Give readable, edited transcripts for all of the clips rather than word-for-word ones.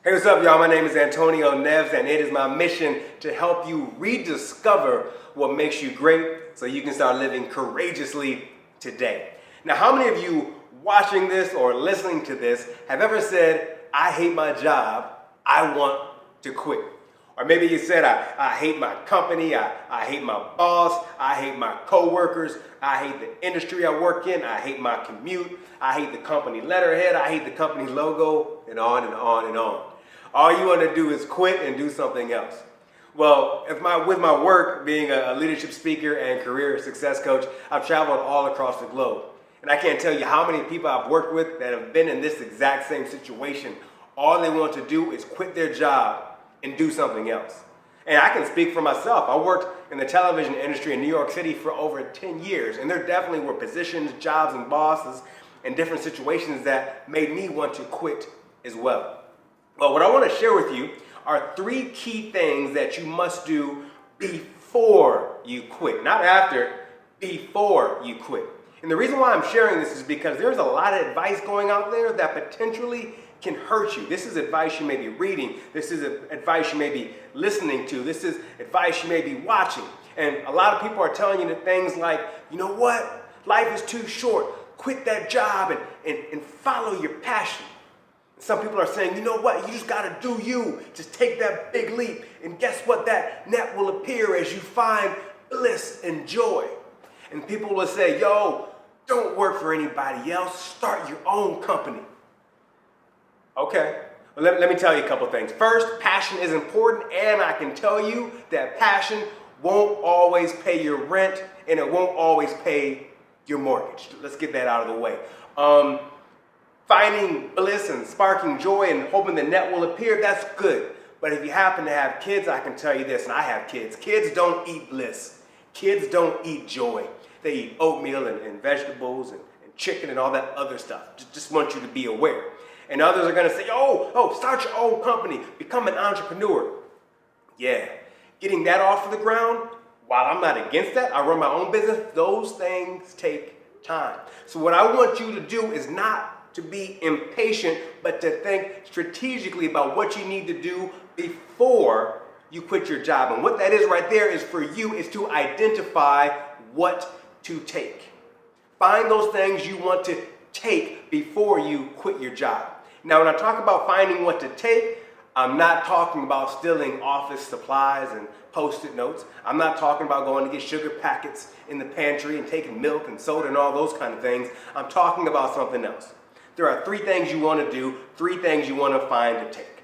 Hey, what's up, y'all? My name is Antonio Neves, and it is my mission to help you rediscover what makes you great so you can start living courageously today. Now, how many of you watching this or listening to this have ever said, I hate my job, I want to quit? Or maybe you said, I hate my company, I hate my boss, I hate my coworkers, I hate the industry I work in, I hate my commute, I hate the company letterhead, I hate the company logo, and on and on and on. All you want to do is quit and do something else. Well, with my work being a leadership speaker and career success coach, I've traveled all across the globe. And I can't tell you how many people I've worked with that have been in this exact same situation. All they want to do is quit their job and do something else. And I can speak for myself. I worked in the television industry in New York City for over 10 years, and there definitely were positions, jobs, and bosses and different situations that made me want to quit as well. Well, what I want to share with you are 3 key things that you must do before you quit. Not after, before you quit. And the reason why I'm sharing this is because there's a lot of advice going out there that potentially can hurt you. This is advice you may be reading. This is advice you may be listening to. This is advice you may be watching. And a lot of people are telling you things like, you know what? Life is too short. Quit that job and follow your passion. Some people are saying, you know what? You just got to do you. Just take that big leap. And guess what? That net will appear as you find bliss and joy. And people will say, yo, don't work for anybody else. Start your own company. Okay, well, let me tell you a couple things. First, passion is important, and I can tell you that passion won't always pay your rent, and it won't always pay your mortgage. Let's get that out of the way. Finding bliss and sparking joy and hoping the net will appear, that's good. But if you happen to have kids, I can tell you this, and I have kids. Kids don't eat bliss. Kids don't eat joy. They eat oatmeal and vegetables and chicken and all that other stuff. Just want you to be aware. And others are going to say, oh, start your own company, become an entrepreneur. Yeah, getting that off of the ground, while I'm not against that, I run my own business, those things take time. So what I want you to do is not to be impatient, but to think strategically about what you need to do before you quit your job. And what that is right there is for you is to identify what to take. Find those things you want to take before you quit your job. Now, when I talk about finding what to take, I'm not talking about stealing office supplies and Post-it notes. I'm not talking about going to get sugar packets in the pantry and taking milk and soda and all those kind of things. I'm talking about something else. There are 3 things you want to do, 3 things you want to find to take.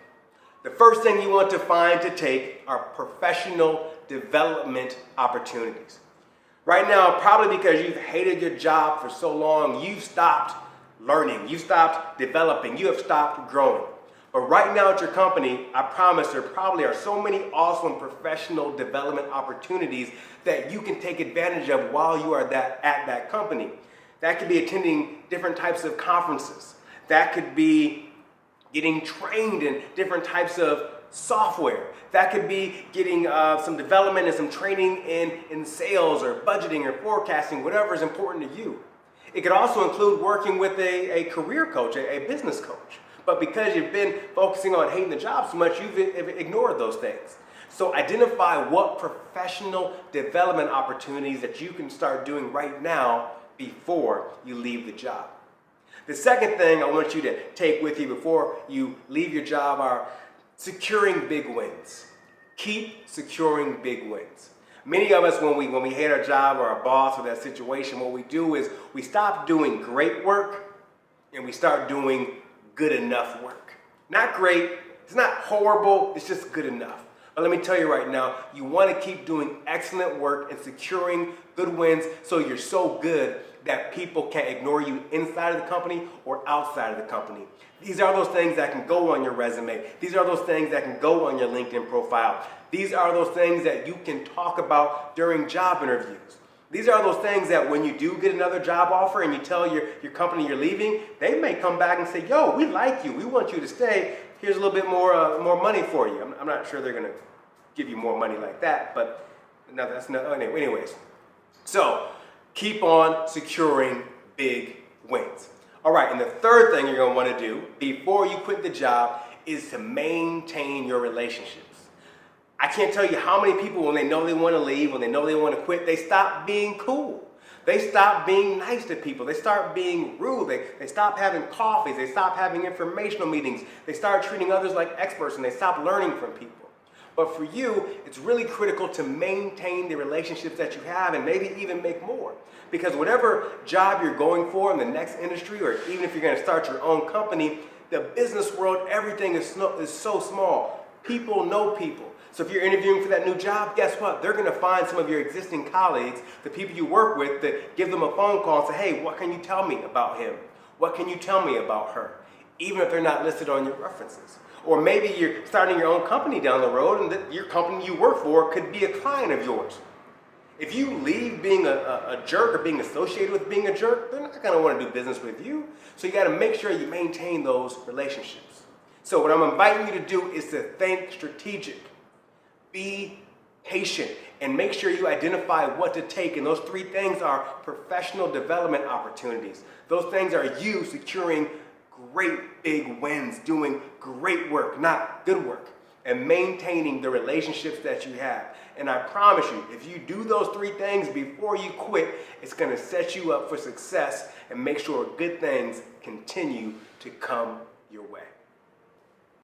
The first thing you want to find to take are professional development opportunities. Right now, probably because you've hated your job for so long, you've stopped learning, you've stopped developing, you have stopped growing. But right now at your company, I promise there probably are so many awesome professional development opportunities that you can take advantage of while you are at that company. That could be attending different types of conferences. That could be getting trained in different types of software. That could be getting some development and some training in sales or budgeting or forecasting, whatever is important to you. It could also include working with a career coach, a business coach. But because you've been focusing on hating the job so much, you've ignored those things. So identify what professional development opportunities that you can start doing right now before you leave the job. The second thing I want you to take with you before you leave your job are securing big wins. Keep securing big wins. Many of us, when we hate our job or our boss or that situation, what we do is we stop doing great work and we start doing good enough work. Not great, it's not horrible, it's just good enough. But let me tell you right now, you want to keep doing excellent work and securing good wins so you're so good that people can't ignore you inside of the company or outside of the company. These are those things that can go on your resume. These are those things that can go on your LinkedIn profile. These are those things that you can talk about during job interviews. These are those things that when you do get another job offer and you tell your company you're leaving, they may come back and say, yo, we like you. We want you to stay. Here's a little bit more money for you. I'm not sure they're going to give you more money like that, but no, that's not, anyways. So keep on securing big wins. All right, and the third thing you're going to want to do before you quit the job is to maintain your relationships. I can't tell you how many people, when they know they want to leave, when they know they want to quit, they stop being cool. They stop being nice to people. They start being rude. They stop having coffees. They stop having informational meetings. They start treating others like experts, and they stop learning from people. But for you, it's really critical to maintain the relationships that you have and maybe even make more. Because whatever job you're going for in the next industry, or even if you're going to start your own company, the business world, everything is so small. People know people. So if you're interviewing for that new job, guess what? They're going to find some of your existing colleagues, the people you work with, that give them a phone call and say, hey, what can you tell me about him? What can you tell me about her? Even if they're not listed on your references. Or maybe you're starting your own company down the road, and your company you work for could be a client of yours. If you leave being a jerk or being associated with being a jerk, they're not going to want to do business with you. So you got to make sure you maintain those relationships. So what I'm inviting you to do is to think strategic. Be patient and make sure you identify what to take. And those three things are professional development opportunities. Those things are you securing great big wins, doing great work, not good work, and maintaining the relationships that you have. And I promise you, if you do those three things before you quit, it's going to set you up for success and make sure good things continue to come your way.